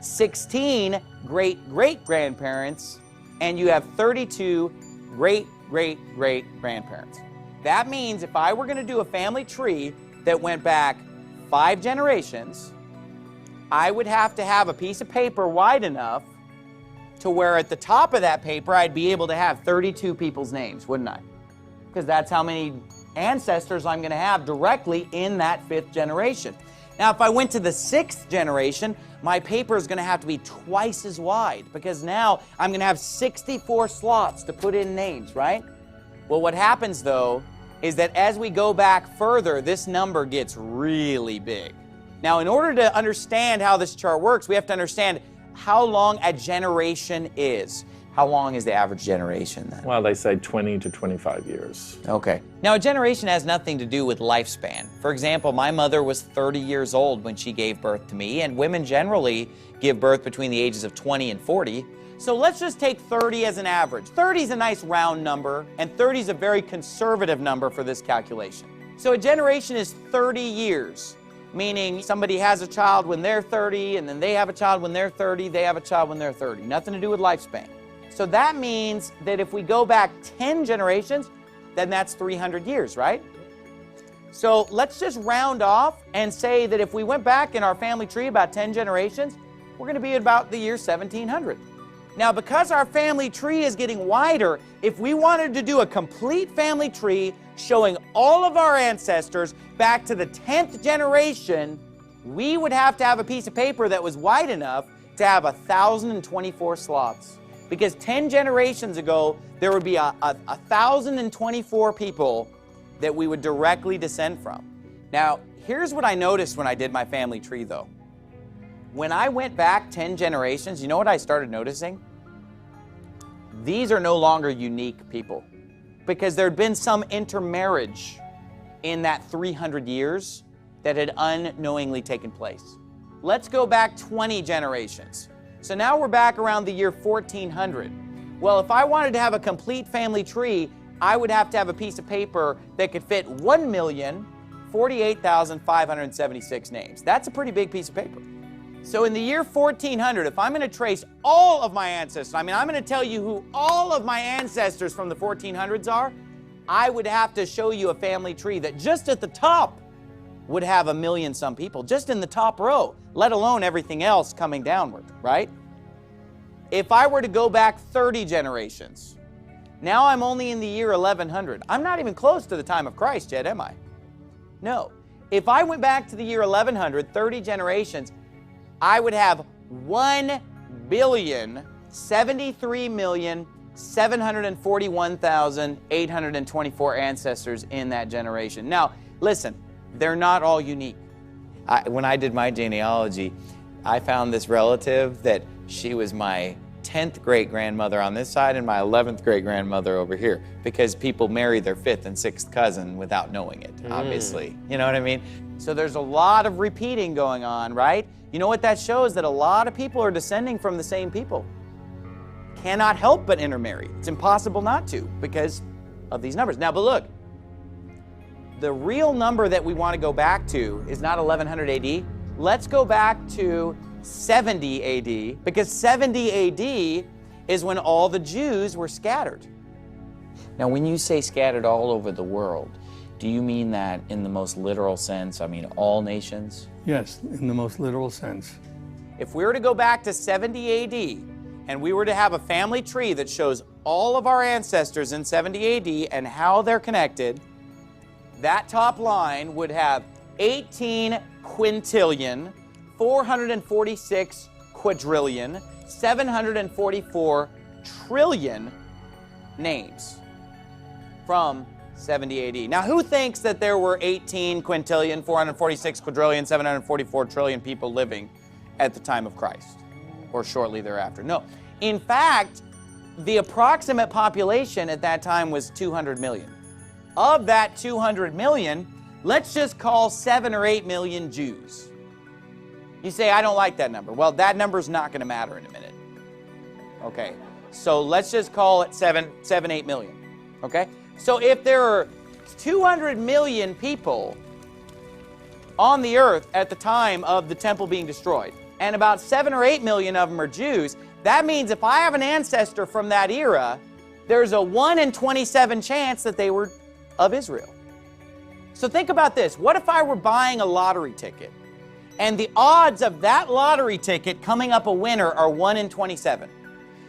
16 great-great-grandparents, and you have 32 great-great-great-grandparents. That means if I were going to do a family tree that went back 5 generations, I would have to have a piece of paper wide enough to where at the top of that paper I'd be able to have 32 people's names, wouldn't I? Because that's how many ancestors I'm going to have directly in that 5th generation. Now, if I went to the 6th generation, my paper is going to have to be twice as wide, because now I'm going to have 64 slots to put in names, right? Well, what happens, though, is that as we go back further, this number gets really big. Now, in order to understand how this chart works, we have to understand how long a generation is. How long is the average generation then? Well, they say 20 to 25 years. Okay. Now, a generation has nothing to do with lifespan. For example, my mother was 30 years old when she gave birth to me, and women generally give birth between the ages of 20 and 40. So let's just take 30 as an average. 30 is a nice round number, and 30 is a very conservative number for this calculation. So a generation is 30 years, meaning somebody has a child when they're 30, and then they have a child when they're 30, they have a child when they're 30. Nothing to do with lifespan. So that means that if we go back 10 generations, then that's 300 years, right? So let's just round off and say that if we went back in our family tree about 10 generations, we're going to be at about the year 1700. Now, because our family tree is getting wider, if we wanted to do a complete family tree showing all of our ancestors back to the 10th generation, we would have to have a piece of paper that was wide enough to have 1,024 slots. Because 10 generations ago, there would be 1,024 people that we would directly descend from. Now, here's what I noticed when I did my family tree, though. When I went back 10 generations, you know what I started noticing? These are no longer unique people, because there had been some intermarriage in that 300 years that had unknowingly taken place. Let's go back 20 generations. So now we're back around the year 1400. Well, if I wanted to have a complete family tree, I would have to have a piece of paper that could fit 1,048,576 names. That's a pretty big piece of paper. So in the year 1400, if I'm going to trace all of my ancestors, I'm going to tell you who all of my ancestors from the 1400s are, I would have to show you a family tree that just at the top would have 1 million some people, just in the top row, let alone everything else coming downward, right? If I were to go back 30 generations, now I'm only in the year 1100. I'm not even close to the time of Christ yet, am I? No. If I went back to the year 1100, 30 generations, I would have 1,073,741,824 ancestors in that generation. Now, listen, they're not all unique. When I did my genealogy, I found this relative that she was my 10th great-grandmother on this side and my 11th great-grandmother over here, because people marry their 5th and 6th cousin without knowing it, obviously. You know what I mean? So there's a lot of repeating going on, right? You know what that shows? That a lot of people are descending from the same people. Cannot help but intermarry. It's impossible not to because of these numbers. Now, but look, the real number that we want to go back to is not 1100 AD. Let's go back to 70 AD, because 70 AD is when all the Jews were scattered. Now, when you say scattered all over the world, do you mean that in the most literal sense? I mean, all nations? Yes, in the most literal sense. If we were to go back to 70 AD, and we were to have a family tree that shows all of our ancestors in 70 AD and how they're connected, that top line would have 18 quintillion, 446 quadrillion, 744 trillion names from 70 AD. Now, who thinks that there were 18 quintillion, 446 quadrillion, 744 trillion people living at the time of Christ or shortly thereafter? No. In fact, the approximate population at that time was 200 million. Of that 200 million, let's just call 7 or 8 million Jews. You say, I don't like that number. Well, that number's not going to matter in a minute. Okay, so let's just call it 8 million. Okay? So if there are 200 million people on the earth at the time of the temple being destroyed, and about 7 or 8 million of them are Jews. That means if I have an ancestor from that era, there's a 1 in 27 chance that they were of Israel. So think about this. What if I were buying a lottery ticket, and the odds of that lottery ticket coming up a winner are 1 in 27?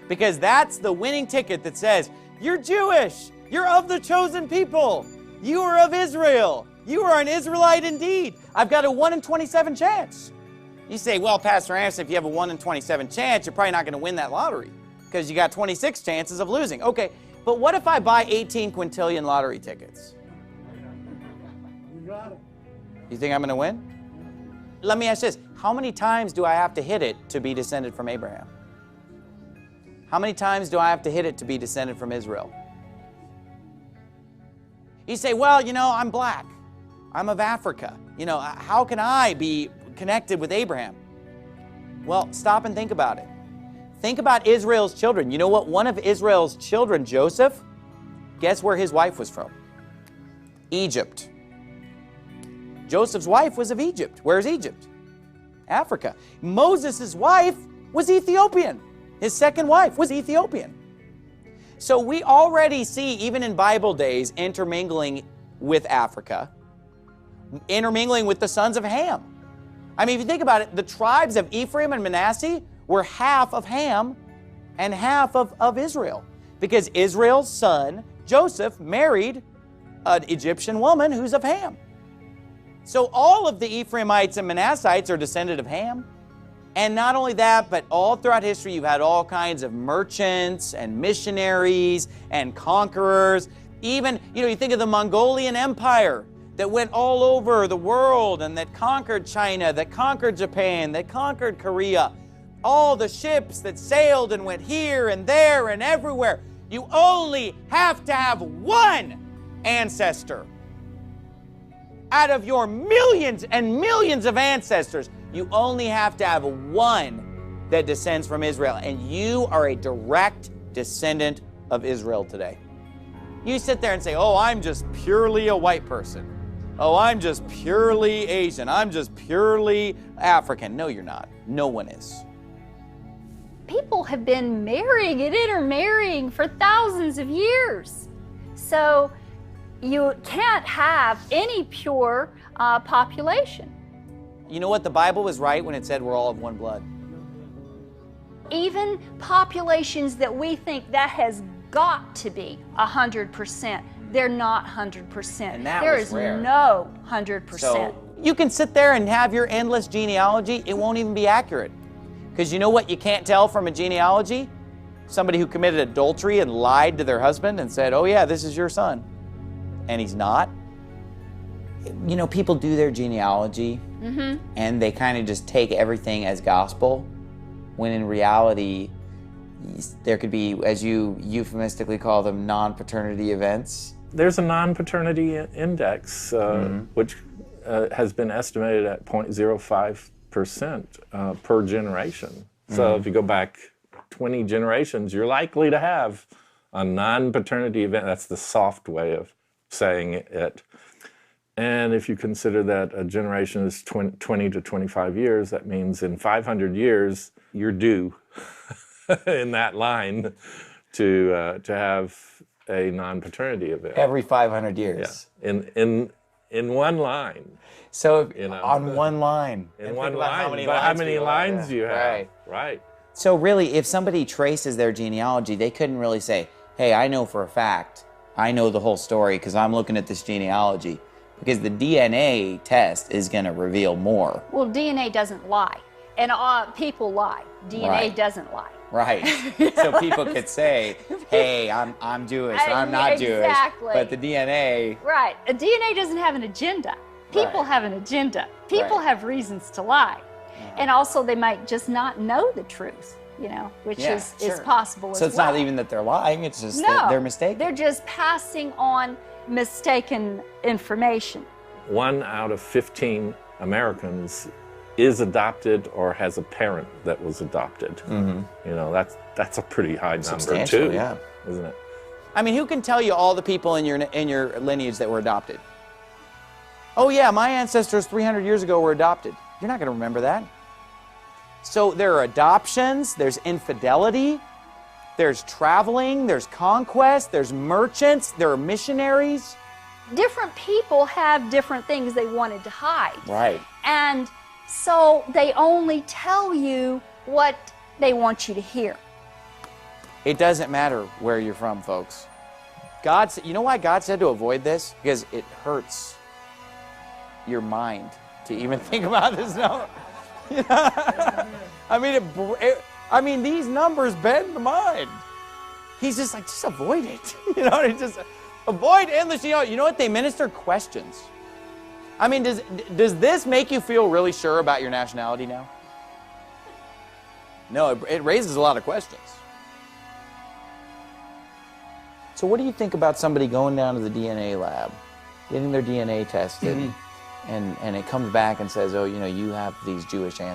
Because that's the winning ticket that says, you're Jewish, you're of the chosen people, you are of Israel, you are an Israelite indeed. I've got a 1 in 27 chance. You say, well, Pastor Anderson, if you have a 1 in 27 chance, you're probably not going to win that lottery because you got 26 chances of losing. Okay, but what if I buy 18 quintillion lottery tickets? You got it. You think I'm going to win? Let me ask this. How many times do I have to hit it to be descended from Abraham? How many times do I have to hit it to be descended from Israel? You say, well, you know, I'm black. I'm of Africa. You know, how can I be connected with Abraham? Well, stop and think about it. Think about Israel's children. You know what? One of Israel's children, Joseph, guess where his wife was from? Egypt. Joseph's wife was of Egypt. Where's Egypt? Africa. Moses' wife was Ethiopian. His second wife was Ethiopian. So we already see, even in Bible days, intermingling with Africa, intermingling with the sons of Ham. I mean, if you think about it, the tribes of Ephraim and Manasseh were half of Ham and half of Israel, because Israel's son, Joseph, married an Egyptian woman who's of Ham. So all of the Ephraimites and Manassites are descended of Ham. And not only that, but all throughout history, you've had all kinds of merchants and missionaries and conquerors. Even, you know, you think of the Mongolian Empire that went all over the world and that conquered China, that conquered Japan, that conquered Korea. All the ships that sailed and went here and there and everywhere. You only have to have one ancestor. Out of your millions and millions of ancestors, you only have to have one that descends from Israel, and you are a direct descendant of Israel today. You sit there and say, oh, I'm just purely a white person. Oh, I'm just purely Asian. I'm just purely African. No, you're not. No one is. People have been marrying and intermarrying for thousands of years. So you can't have any pure population. You know what? The Bible was right when it said we're all of one blood. Even populations that we think that has got to be 100%, they're not 100%. And that there was is rare. no 100%. So you can sit there and have your endless genealogy. It won't even be accurate. Because you know what you can't tell from a genealogy? Somebody who committed adultery and lied to their husband and said, oh yeah, this is your son. And he's not. You know, people do their genealogy and they kind of just take everything as gospel, when in reality, there could be, as you euphemistically call them, non-paternity events. There's a non-paternity index, which has been estimated at 0.05% per generation. So if you go back 20 generations, you're likely to have a non-paternity event. That's the soft way of saying it. And if you consider that a generation is 20 to 25 years, that means in 500 years, you're due in that line to have a non-paternity event. Every 500 years. Yeah. In one line. So You know. on one line. In And one think about line. how many But how lines many people have. lines do you have? Right. Right. So really, if somebody traces their genealogy, they couldn't really say, hey, I know for a fact, I know the whole story because I'm looking at this genealogy. Because the DNA test is going to reveal more. Well, DNA doesn't lie. And people lie. DNA Right. doesn't lie. Right. So people could say, hey, I'm Jewish, or I'm not Exactly. Jewish. But the DNA, Right. A DNA doesn't have an agenda. People Right. have an agenda. People Right. have reasons to lie. And also they might just not know the truth, you know, which Yeah, is sure. possible as so it's well. not even that they're lying, it's just No, that they're mistaken. They're just passing on mistaken information. 1 out of 15 Americans is adopted or has a parent that was adopted. You know, that's a pretty high number Substantial, too, yeah. isn't it? I mean, who can tell you all the people in your lineage that were adopted? Oh yeah, my ancestors 300 years ago were adopted. You're not going to remember that. So there are adoptions, there's infidelity, there's traveling, there's conquest, there's merchants, there are missionaries. Different people have different things they wanted to hide. Right. And so they only tell you what they want you to hear. It doesn't matter where you're from, folks. You know why God said to avoid this? Because it hurts your mind to even think about this. No, you know? I mean, these numbers bend the mind. He's just like, just avoid it. You know, just avoid endless. You know what? They minister questions. I mean, does this make you feel really sure about your nationality now? No, it raises a lot of questions. So what do you think about somebody going down to the DNA lab, getting their DNA tested, and it comes back and says, oh, you know, you have these Jewish ancestors?